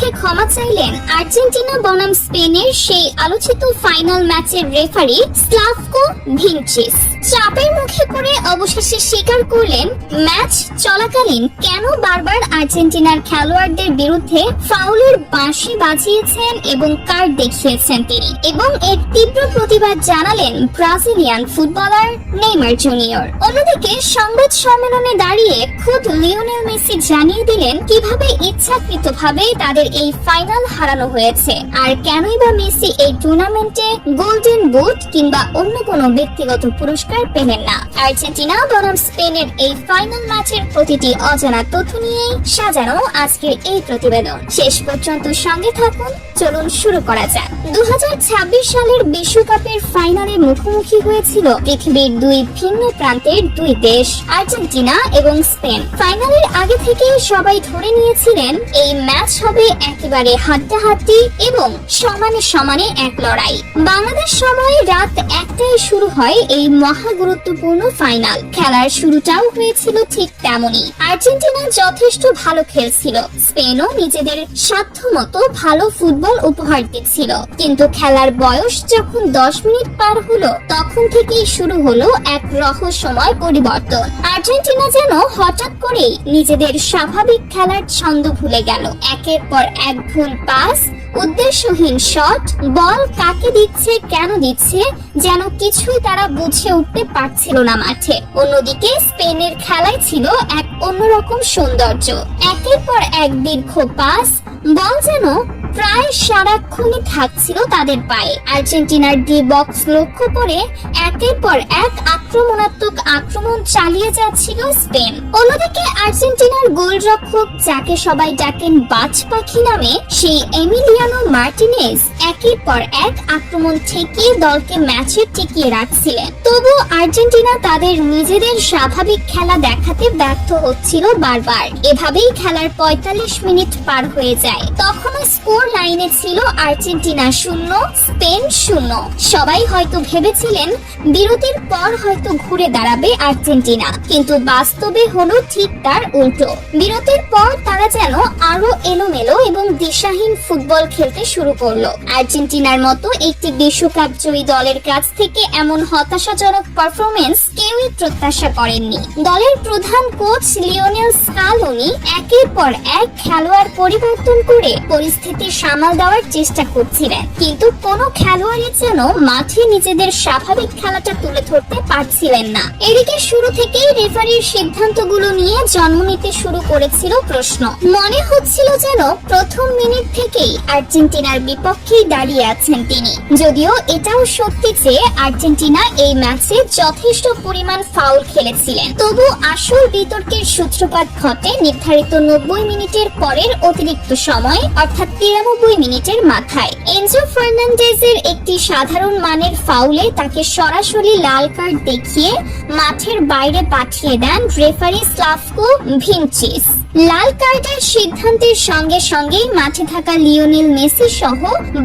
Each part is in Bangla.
মুখে ক্ষমা চাইলেন আর্জেন্টিনা বনাম স্পেনের সেই আলোচিত ফাইনাল ম্যাচের রেফারি স্লাভকো ভিনচিচ। চাপের মুখে পড়ে অবশেষে স্বীকার করলেন ম্যাচ চলাকালীন কেন বারবার আর্জেন্টিনার খেলোয়াড়দের বিরুদ্ধে ফাউলের বাঁশি বাজিয়েছেন এবং কার্ড দেখিয়েছেন তিনি, এবং এর তীব্র প্রতিবাদ জানালেন ব্রাজিলিয়ান ফুটবলার নেইমার জুনিয়র। অন্যদিকে সংবাদ সম্মেলনে দাঁড়িয়ে খুদ লিওনেল মেসি জানিয়ে দিলেন কিভাবে ইচ্ছাকৃতভাবে তাদের এই ফাইনাল হারানো হয়েছে, আর কেনই বা মেসি এই টুর্নামেন্টে গোল্ডেন বুট কিংবা অন্য কোনো ব্যক্তিগত পুরস্কার পেলেন না। আর্জেন্টিনা বনাম স্পেনের এই ফাইনাল ম্যাচের প্রতিটি অজানা তথ্য নিয়েই সাজানো আজকের এই প্রতিবেদন। শেষ পর্যন্ত সঙ্গে থাকুন, চলুন শুরু করা যাক। 2026 সালের বিশ্বকাপের ফাইনালে মুখোমুখি হয়েছিল পৃথিবীর দুই ভিন্ন প্রান্তের দুই দেশ, আর্জেন্টিনা এবং স্পেন। ফাইনালের আগে থেকেই সবাই ধরে নিয়েছিলেন এই ম্যাচ হবে একেবারে হাড্ডাহাড্ডি এবং সমানে সমানে এক লড়াই। বাংলাদেশ সময় রাত 1টায় শুরু হয় এই মহা গুরুত্বপূর্ণ ফাইনাল। খেলার শুরুটাও হয়েছিল ঠিক তেমনই। আর্জেন্টিনা যথেষ্ট ভালো খেলছিল, স্পেনও নিজেদের সাধ্যমতো ভালো ফুটবল উপহার দিচ্ছিল, কিন্তু খেলার বয়স যখন 10 মিনিট পার হলো তখন থেকেই শুরু হলো এক রহস্যময় পরিবর্তন। আর্জেন্টিনা যেন হঠাৎ করেই নিজেদের স্বাভাবিক খেলার ছন্দ ভুলে গেল। একের পর এক ভুল পাস, উদ্দেশ্যহীন শট, বল কাকে দিচ্ছে কেন দিচ্ছে যেন কিছুই তারা বুঝে উঠতে পারছিল না মাঠে। অন্যদিকে স্পেনের খেলায় ছিল এক অন্যরকম সৌন্দর্য। একের পর এক দীর্ঘ পাস, বল যেন প্রায় সারাক্ষণই থাকছিল তাদের পায়ে। আর্জেন্টিনার ডি বক্স লক্ষ্য করে একের পর এক আক্রমণাত্মক আক্রমণ চালিয়ে যাচ্ছিল স্পেন। অন্যদিকে আর্জেন্টিনার গোলরক্ষক, যাকে সবাই ডাকেন বাজ পাখি নামে, সেই এমিলিয়ানো মার্টিনেজ একের পর এক আক্রমণ ঠেকিয়ে দলকে ম্যাচে টিকিয়ে রাখছিলেন। তবু আর্জেন্টিনা তাদের নিজেদের স্বাভাবিক খেলা দেখাতে ব্যর্থ হচ্ছিল বারবার। এভাবেই খেলার 45 মিনিট পার হয়ে যায়। তখনও স্কোর লাইনে ছিল আর্জেন্টিনা 0, স্পেন 0। সবাই হয়তো ভেবেছিলেন বিরতির পর হয়তো ঘুরে দাঁড়াবে আর্জেন্টিনা, কিন্তু বাস্তবে হলো ঠিক তার উল্টো। বিরতির পর তারা যেন আরো এলোমেলো এবং দিশাহীন ফুটবল খেলতে শুরু করলো। আর্জেন্টিনার মতো একটি বিশ্বকাপ জয়ী দলের কাছ থেকে এমন হতাশাজনক পারফরমেন্স কেউই প্রত্যাশা করেননি। দলের প্রধান কোচ লিওনেল স্কালোনি একের পর এক খেলোয়াড় পরিবর্তন করে পরিস্থিতি সামাল দেওয়ার চেষ্টা করছিলেন, কিন্তু কোনো খেলোয়াড়ই যেন মাঠে নিজেদের স্বাভাবিক খেলাটা তুলে ধরতে পারছিলেন না। এদিকে শুরু থেকেই রেফারির সিদ্ধান্তগুলো নিয়ে জন্ম নিতে শুরু করেছিল প্রশ্ন। মনে হচ্ছিল যেন প্রথম মিনিট থেকেই আর্জেন্টিনার বিপক্ষেই দাঁড়িয়ে আছেন তিনি। যদিও এটাও সত্যি যে আর্জেন্টিনা এই ম্যাচে যথেষ্ট পরিমাণ ফাউল খেলেছিলের, তবু আসল বিতর্কের সূত্রপাত ঘটে নির্ধারিত 90 মিনিটের পরের অতিরিক্ত সময়, অর্থাৎ 93 মিনিটের মাথায়। এনজো ফার্নান্ডেজের একটি সাধারণ মানের ফাউলে তাকে সরাসরি লাল কার্ড দেখিয়ে মাঠের বাইরে পাঠিয়ে দেন রেফারি স্লাভকো ভিনচিচ। লাল কার্ডের সিদ্ধান্তের সঙ্গে সঙ্গেই মাঠে থাকা লিওনেল মেসি সহ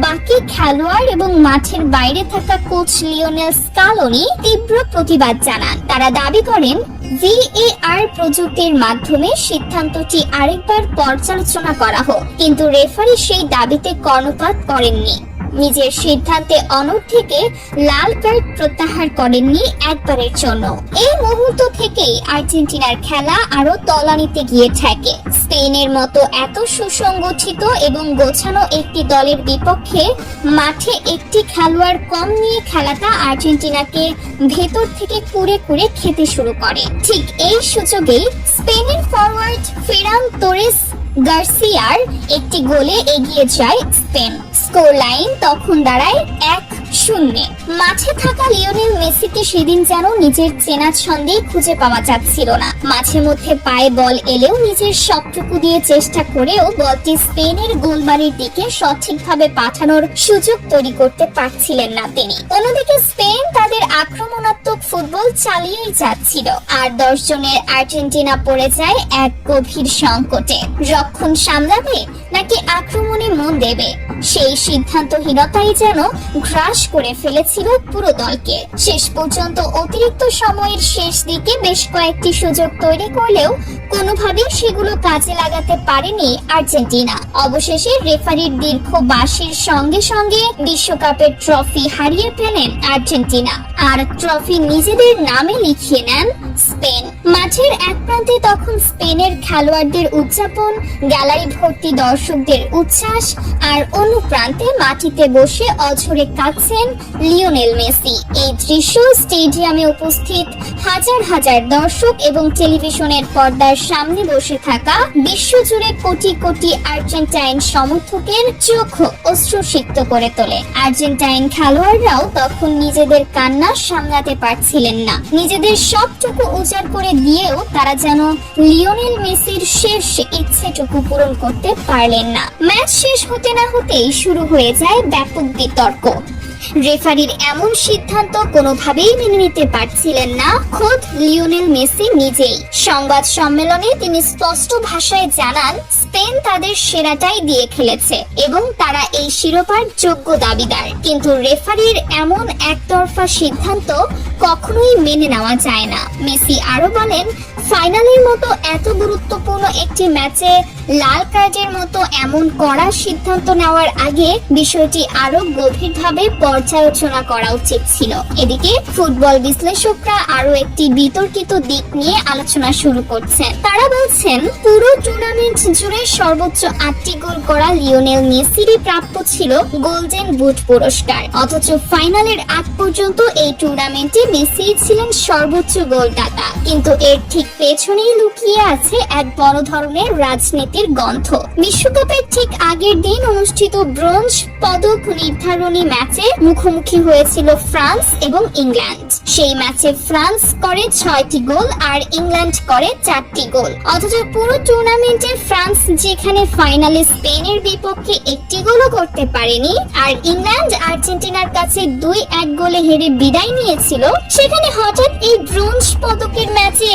বাকি খেলোয়াড় এবং মাঠের বাইরে থাকা কোচ লিওনেল স্কালোনি তীব্র প্রতিবাদ জানান। তারা দাবি করেন VAR প্রযুক্তির মাধ্যমে সিদ্ধান্তটি আরেকবার পর্যালোচনা করা হোক, কিন্তু রেফারি সেই দাবিতে কর্ণপাত করেননি। নিজের সিদ্ধান্তে অনড় থেকে লাল কার্ড প্রত্যাহার করেননি একবারের জন্য। এই মুহূর্ত থেকেই আর্জেন্টিনার খেলা আরো তলানিতে গিয়ে ঠেকে। স্পেনের মতো এত সুসংগঠিত এবং গোছানো একটি দলের বিপক্ষে মাঠে একটি খেলোয়াড় কম নিয়ে খেলাটা আর্জেন্টিনাকে ভেতর থেকে কুড়ে কুড়ে খেতে শুরু করে। ঠিক এই সুযোগেই স্পেনের ফরওয়ার্ড ফেরান তোরেস গার্সিয়ার একটি গোলে এগিয়ে যায় স্পেন। স্কোর লাইন তখন দাঁড়ায় 1-0। মাঠে থাকা লিওনেল মেসিকে সেদিন যেন নিজের চেনা ছন্দেই খুঁজে পাওয়া যাচ্ছিল না। মাঝে মধ্যে পায়ে বল এলেও নিজের সবটুকু দিয়ে চেষ্টা করেও বলটি স্পেনের গোলবাড়ির দিকে সঠিকভাবে পাঠানোর সুযোগ তৈরি করতে পারছিলেন না তিনি। অন্যদিকে স্পেন তাদের আক্রমণাত্মক ফুটবল চালিয়েই যাচ্ছিল, আর 10 জনের আর্জেন্টিনা পড়ে যায় এক গভীর সংকটে। রক্ষণ সামলাবে নাকি আক্রমণে মন দেবে? সেই সিদ্ধান্তহীনতাই যেন গ্রাস করে ফেলেছিল পুরো দলকে। শেষ পর্যন্ত অতিরিক্ত সময়ের শেষ দিকে বেশ কয়েকটি সুযোগ তৈরি করলেও কোনোভাবেই সেগুলো কাজে লাগাতে পারেনি আর্জেন্টিনা। অবশেষে রেফারির দীর্ঘ বাঁশির সঙ্গে সঙ্গে বিশ্বকাপের ট্রফি হারিয়ে ফেলেন আর্জেন্টিনা, আর ট্রফি নিজেদের নামে লিখিয়ে নেন স্পেন। মাঠের এক প্রান্তে তখন স্পেনের খেলোয়াড়দের উদযাপন, গ্যালারি ভর্তি দর্শকদের উচ্ছ্বাস, আর অন্য প্রান্তে মাটিতে বসে অঝরে কাঁদছেন লিওনেল মেসি। এই দৃশ্য স্টেডিয়ামে উপস্থিত হাজার হাজার দর্শক এবং টেলিভিশনের পর্দার সামনে বসে থাকা বিশ্বজুড়ে কোটি কোটি আর্জেন্টাইন সমর্থকের চোখ অশ্রুসিক্ত করে তোলে। আর্জেন্টাইন খেলোয়াড়রাও তখন নিজেদের কান্না সামলাতে পারছিলেন না। নিজেদের সবটুকু উজাড় করে দিয়েও তারা যেন লিওনেল মেসির শেষ ইচ্ছেটুকু পূরণ করতে পারলেন না। ম্যাচ শেষ হতে না হতেই শুরু হয়ে যায় ব্যাপক বিতর্ক। রেফারির এমন সিদ্ধান্ত কোনোভাবেই মেনে নিতে পারছিলেন না খোদ লিওনেল মেসি নিজেই। সংবাদ সম্মেলনে তিনি স্পষ্ট ভাষায় জানান, স্পেন তাদের সেরাটাই দিয়ে খেলেছে এবং তারা এই শিরোপার যোগ্য দাবিদার। কিন্তু রেফারির এমন একতরফা সিদ্ধান্ত কখনোই মেনে নেওয়া যায় না। মেসি আরো বলেন, ফাইনালের মতো এত গুরুত্বপূর্ণ একটি ম্যাচে লাল কার্ডের মতো এমন কড়া সিদ্ধান্ত নেওয়ার আগে বিষয়টি আরো গভীরভাবে পর্যালোচনা করা উচিত ছিল। এদিকে ফুটবল বিশ্লেষকরা আরো একটি বিতর্কিত দিক নিয়ে আলোচনা শুরু করছেন। তারা বলছেন, পুরো টুর্নামেন্ট জুড়ে সর্বোচ্চ 8টি গোল করা লিওনেল মেসিরই প্রাপ্য ছিল গোল্ডেন বুট পুরস্কার, অথচ ফাইনালের আগ পর্যন্ত এই টুর্নামেন্টে মেসি ছিলেন সর্বোচ্চ গোলদাতা। কিন্তু এর ঠিক পেছনেই লুকিয়ে আছে এক বড় ধরনের রাজনীতির গন্ধ। বিশ্বকাপের ঠিক আগের দিন অনুষ্ঠিত ব্রোঞ্জ পদক নির্ধারণী ম্যাচে মুখোমুখি হয়েছিল ফ্রান্স এবং ইংল্যান্ড। সেই ম্যাচে ফ্রান্স করে 6টি গোল আর ইংল্যান্ড করে 4টি গোল, অথচ পুরো টুর্নামেন্টে ফ্রান্স যেখানে ফাইনালে স্পেনের বিপক্ষে 1টি গোলও করতে পারেনি আর ইংল্যান্ড আর্জেন্টিনার কাছে 2-1 গোলে হেরে বিদায় নিয়েছিল, সেখানে হঠাৎ এই ব্রোঞ্জ পদকের ম্যাচে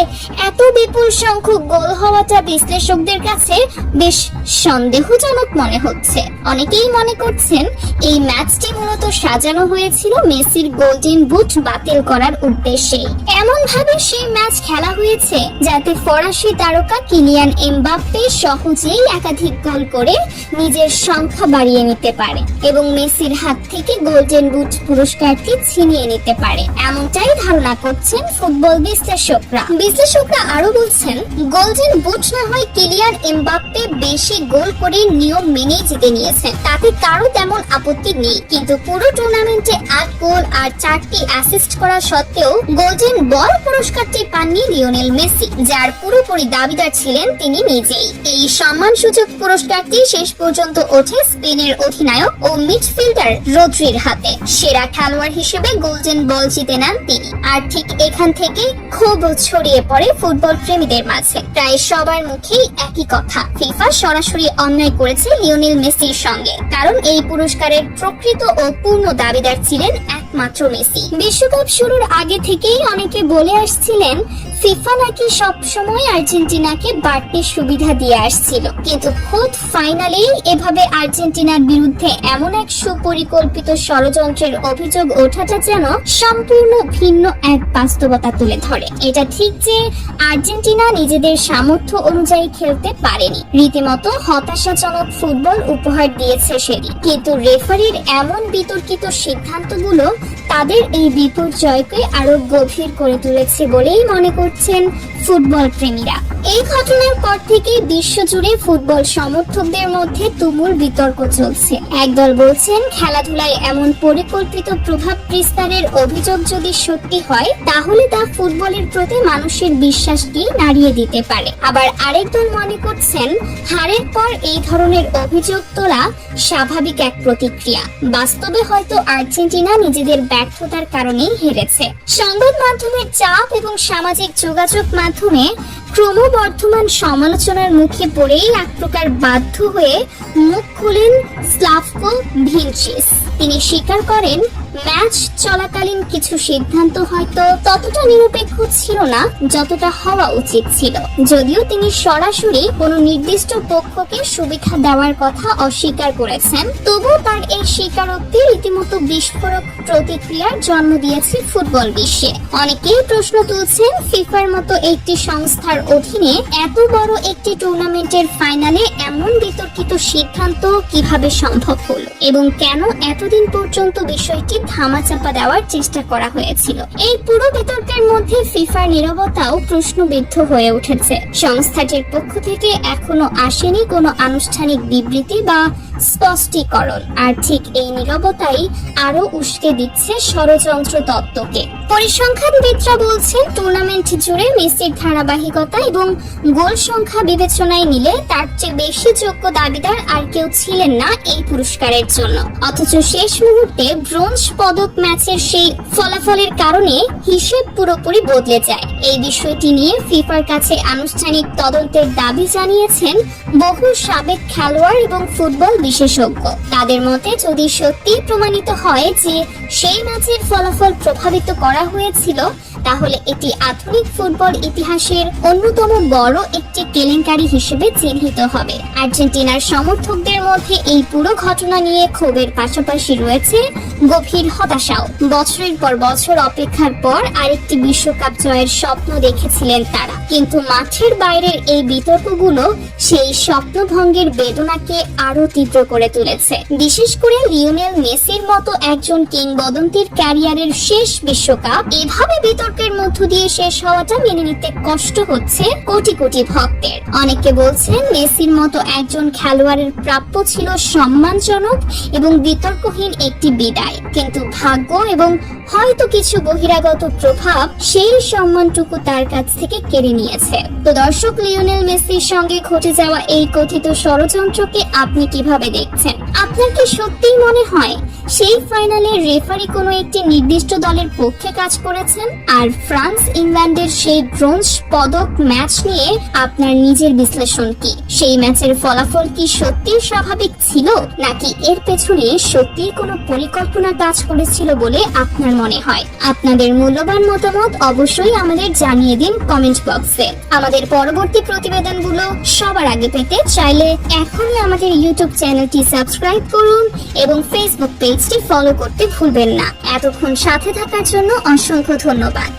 এত বিপুল সংখ্যক গোল হওয়াটা বিশ্লেষকদের কাছে বেশ সন্দেহজনক মনে হচ্ছে। অনেকেই মনে করছেন এই ম্যাচটি মূলত সাজানো হয়েছিল মেসির গোল্ডেন বুট বাতিল করার উদ্দেশ্যে। এমন ভাবে সেই ম্যাচ খেলা হয়েছে যাতে ফরাসি তারকা কিলিয়ান এমবাপ্পে সহজেই একাধিক গোল করে নিজের সংখ্যা বাড়িয়ে নিতে পারে এবং মেসির হাত থেকে গোল্ডেন বুট পুরস্কারটি ছিনিয়ে নিতে পারে, এমনটাই ধারণা করছেন ফুটবল বিশ্লেষকরা। বিশ্লেষকরা আরো বলছেন, গোল্ডেন বুট না হয় কিলিয়ান এমবাপ্পে বেশি গোল করে নিয়ম মেনে জিতে নিয়েছেন, তাতে কারো তেমন আপত্তি নেই, কিন্তু পুরো টুর্নামেন্টে 8 গোল আর 4টি অ্যাসিস্ট করা সত্ত্বেও গোল্ডেন বল পুরস্কারটি পাননি লিওনেল মেসি, যার পুরোপুরি দাবিদার ছিলেন তিনি নিজেই। এই সম্মানসূচক পুরস্কারটি শেষ পর্যন্ত ওঠে স্পেনের অধিনায়ক ও মিডফিল্ডার রদ্রির হাতে। সেরা খেলোয়াড় হিসেবে গোল্ডেন বল জিতে নেন তিনি। আর ঠিক এখান থেকেই ক্ষোভ ছড়িয়ে পড়ে ফুটবল প্রেমীদের মাঝে। প্রায় সবার মুখেই একই কথা, ফিফা সরাসরি অন্যায় করেছে লিওনেল মেসির সঙ্গে, কারণ এই পুরস্কারের প্রকৃত ও পূর্ণ দাবিদার ছিলেন একমাত্র মেসি। বিশ্বকাপ শুরুর আগে থেকেই অনেকে বলে আসছিলেন ফিফা নাকি সবসময় আর্জেন্টিনাকে বাড়তি সুবিধা দিয়ে আসছিল, কিন্তু খোদ ফাইনালেই এভাবে আর্জেন্টিনার বিরুদ্ধে এমন এক সুপরিকল্পিত ষড়যন্ত্রের অভিযোগ ওঠাটা যেন সম্পূর্ণ ভিন্ন এক বাস্তবতা তুলে ধরে। এটা ঠিক যে আর্জেন্টিনা নিজেদের সামর্থ্য অনুযায়ী খেলতে পারেনি, রীতিমতো হতাশাজনক ফুটবল উপহার দিয়েছে সেদিন, কিন্তু রেফারির এমন বিতর্কিত সিদ্ধান্তগুলো তাদের এই বিপর্যয়কে আরো গভীর করে তুলেছে বলেই মনে করছেন ফুটবল প্রেমীরা। এই ঘটনার পর থেকে বিশ্বজুড়ে ফুটবল সমর্থকদের মধ্যে তুমুল বিতর্ক চলছে। একদল বলছেন খেলাধুলায় এমন পরিকল্পিত প্রভাব বিস্তারের অভিযোগ যদি সত্যি হয় তাহলে তা ফুটবলের প্রতি মানুষের বিশ্বাসকে নাড়িয়ে দিতে পারে। আবার আরেক দল মনে করছেন হারের পর এই ধরনের অভিযোগ তোলা স্বাভাবিক এক প্রতিক্রিয়া, বাস্তবে হয়তো আর্জেন্টিনা নিজেদের ব্যর্থতার কারণেই হেরেছে। সংবাদ মাধ্যমের চাপ এবং সামাজিক যোগাযোগ মাধ্যমে ক্রমবর্ধমান সমালোচনার মুখে পড়েই এক প্রকার বাধ্য হয়ে মুখ খুলেন স্লাভকো ভিনচিচ। তিনি স্বীকার করেন ম্যাচ চলাকালীন কিছু সিদ্ধান্ত হয়তো ততটা নিরপেক্ষ ছিল না যতটা হওয়া উচিত ছিল। যদিও তিনি সরাসরি কোনো নির্দিষ্ট পক্ষকে সুবিধা দেওয়ার কথা অস্বীকার করেছেন, তবুও তার এই স্বীকারোক্তি রীতিমতো বিস্ফোরক প্রতিক্রিয়ার জন্ম দিয়েছে ফুটবল বিশ্বে। অনেকেই প্রশ্ন তুলছেন, ফিফার মতো একটি সংস্থার অধীনে এত বড় একটি টুর্নামেন্টের ফাইনালে এমন বিতর্কিত সিদ্ধান্ত কিভাবে সম্ভব হলো এবং কেন এতদিন পর্যন্ত বিষয়টি ধামাচাপা দেওয়ার চেষ্টা করা হয়েছিল। এই পুরো বিতর্কের মধ্যে ফিফার নীরবতাও প্রশ্নবিদ্ধ হয়ে উঠেছে। সংস্থাটির পক্ষ থেকে এখনো আসেনি কোনো আনুষ্ঠানিক বিবৃতি বা স্পষ্টীকরণ, আর ঠিক এই নীরবতাই আরো উস্কে দিচ্ছে ষড়যন্ত্র তত্ত্বকে। পরিসংখ্যানবিদরা বলছেন, টুর্নামেন্ট জুড়ে মেসির ধারাবাহিকতা এবং গোল সংখ্যা বিবেচনায় নিলে তার চেয়ে বেশি যোগ্য দাবিদার আর কেউ ছিলেন না এই পুরস্কারের জন্য। অথচ শেষ মুহূর্তে ব্রোঞ্জ পদক ম্যাচের সেই ফলাফলের কারণে হিসেব পুরোপুরি বদলে যায়। এই বিষয়টি নিয়ে ফিফার কাছে আনুষ্ঠানিক তদন্তের দাবি জানিয়েছেন বহু সাবেক খেলোয়াড় এবং ফুটবল বিশেষজ্ঞ। তাদের মতে, যদি সত্যি প্রমাণিত হয় যে সেই ম্যাচের ফলাফল প্রভাবিত করা হয়েছিল, তাহলে এটি আধুনিক ফুটবল ইতিহাসের অন্যতম বড় একটি কেলেঙ্কারি হিসেবে চিহ্নিত হবে। আর্জেন্টিনার সমর্থকদের মধ্যে এই পুরো ঘটনা নিয়ে ক্ষোভের পাশাপাশি রয়েছে গভীর হতাশাও। বছরের পর বছর অপেক্ষার পর আরেকটি বিশ্বকাপ জয়ের স্বপ্ন দেখেছিলেন তারা, কিন্তু মাঠের বাইরের এই বিতর্কগুলো সেই স্বপ্নভঙ্গের বেদনাকে আরো তীব্র করে তুলেছে। বিশেষ করে লিওনেল মেসির মতো একজন কিংবদন্তির ক্যারিয়ারের শেষ বিশ্বকাপ এভাবে বিতর্কের মধ্য দিয়ে শেষ হওয়াটা মেনে নিতে কষ্ট হচ্ছে কোটি কোটি ভক্তের। অনেকে বলছেন, মেসির মতো একজন খেলোয়াড়ের প্রাপ্য ছিল সম্মানজনক এবং বিতর্কহীন একটি বিদায়, কিন্তু ভাগ্য এবং হয়তো কিছু বহিরাগত প্রভাব সেই সম্মানটুকু তার কাছ থেকে কেড়ে নিয়েছে। তো দর্শক, লিওনেল মেসির সঙ্গে ঘটে যাওয়া এই কথিত ষড়যন্ত্রকে আপনি কিভাবে দেখছেন? আপনার কি সত্যিই মনে হয় সেই ফাইনালে রেফারি কোনো একটি নির্দিষ্ট দলের পক্ষে কাজ করেছেন? আর ফ্রান্স ইংল্যান্ডের সেই ব্রোঞ্জ পদক ম্যাচ নিয়ে আপনার নিজের বিশ্লেষণ কি? সেই ম্যাচের ফলাফল কি সত্যিই স্বাভাবিক ছিল, নাকি এর পেছনে সত্যিই কোনো পরিকল্পনা কাজ করেছিল বলে আপনার মনে হয়? আপনাদের মূল্যবান মতামত অবশ্যই আমাদের জানিয়ে দিন কমেন্ট বক্সে। আমাদের পরবর্তী প্রতিবেদনগুলো সবার আগে পেতে চাইলে এখনই আমাদের ইউটিউব চ্যানেলটি সাবস্ক্রাইব করুন এবং ফেসবুক পেজটি ফলো করতে ভুলবেন না। এতক্ষণ সাথে থাকার জন্য অসংখ্য ধন্যবাদ।